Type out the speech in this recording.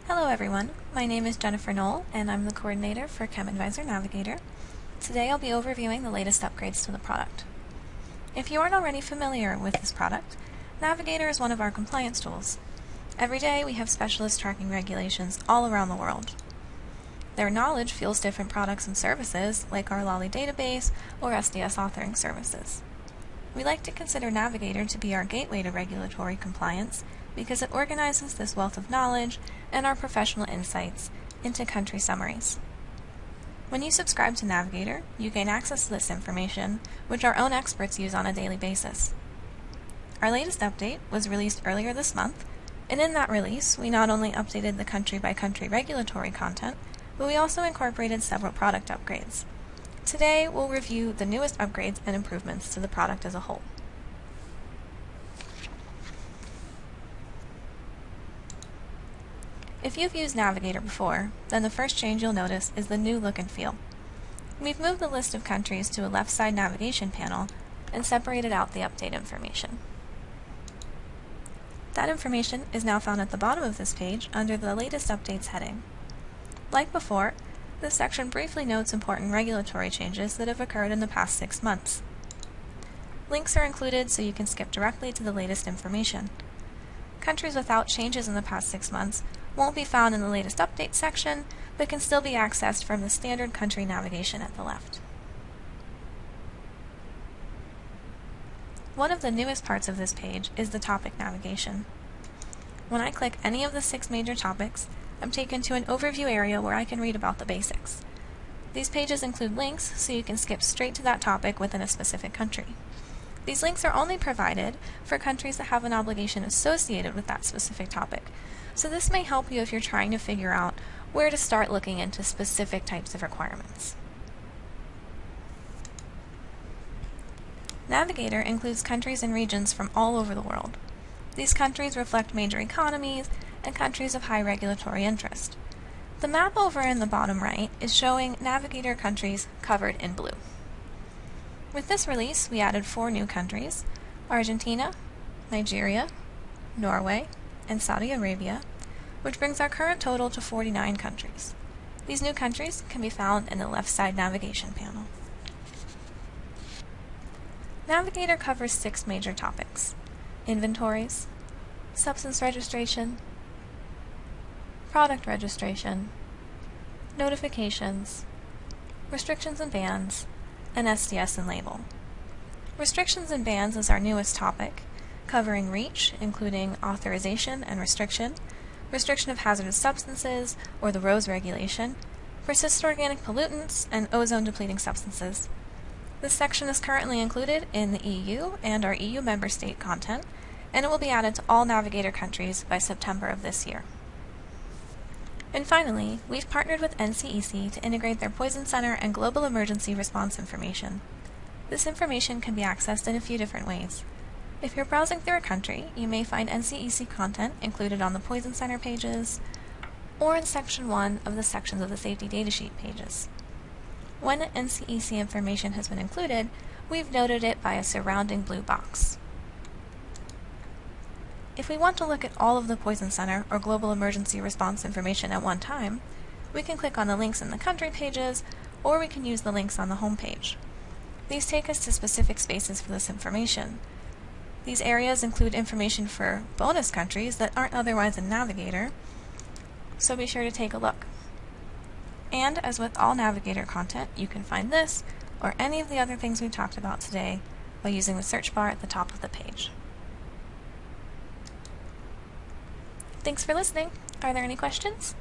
Hello everyone, my name is Jennifer Noll and I'm the coordinator for ChemADVISOR Navigator. Today I'll be overviewing the latest upgrades to the product. If you aren't already familiar with this product, Navigator is one of our compliance tools. Every day we have specialists tracking regulations all around the world. Their knowledge fuels different products and services like our Lolly database or SDS authoring services. We like to consider Navigator to be our gateway to regulatory compliance because it organizes this wealth of knowledge and our professional insights into country summaries. When you subscribe to Navigator, you gain access to this information, which our own experts use on a daily basis. Our latest update was released earlier this month, and in that release, we not only updated the country-by-country regulatory content, but we also incorporated several product upgrades. Today, we'll review the newest upgrades and improvements to the product as a whole. If you've used Navigator before, then the first change you'll notice is the new look and feel. We've moved the list of countries to a left side navigation panel and separated out the update information. That information is now found at the bottom of this page under the latest updates heading. Like before, this section briefly notes important regulatory changes that have occurred in the past 6 months. Links are included so you can skip directly to the latest information. Countries without changes in the past 6 months won't be found in the latest update section, but can still be accessed from the standard country navigation at the left. One of the newest parts of this page is the topic navigation. When I click any of the 6 major topics, I'm taken to an overview area where I can read about the basics. These pages include links so you can skip straight to that topic within a specific country. These links are only provided for countries that have an obligation associated with that specific topic, so this may help you if you're trying to figure out where to start looking into specific types of requirements. Navigator includes countries and regions from all over the world. These countries reflect major economies and countries of high regulatory interest. The map over in the bottom right is showing Navigator countries covered in blue. With this release, we added 4 new countries: Argentina, Nigeria, Norway, and Saudi Arabia, which brings our current total to 49 countries. These new countries can be found in the left side navigation panel. Navigator covers 6 major topics: inventories, substance registration, product registration, notifications, restrictions and bans, and SDS and label. Restrictions and bans is our newest topic, covering REACH, including authorization and restriction of hazardous substances, or the ROSE regulation, persistent organic pollutants, and ozone-depleting substances. This section is currently included in the EU and our EU member state content, and it will be added to all Navigator countries by September of this year. And finally, we've partnered with NCEC to integrate their Poison Center and Global Emergency Response information. This information can be accessed in a few different ways. If you're browsing through a country, you may find NCEC content included on the Poison Center pages, or in Section 1 of the sections of the Safety Datasheet pages. When NCEC information has been included, we've noted it by a surrounding blue box. If we want to look at all of the Poison Center or Global Emergency Response information at one time, we can click on the links in the country pages, or we can use the links on the home page. These take us to specific spaces for this information. These areas include information for bonus countries that aren't otherwise in Navigator, so be sure to take a look. And as with all Navigator content, you can find this or any of the other things we've talked about today by using the search bar at the top of the page. Thanks for listening. Are there any questions?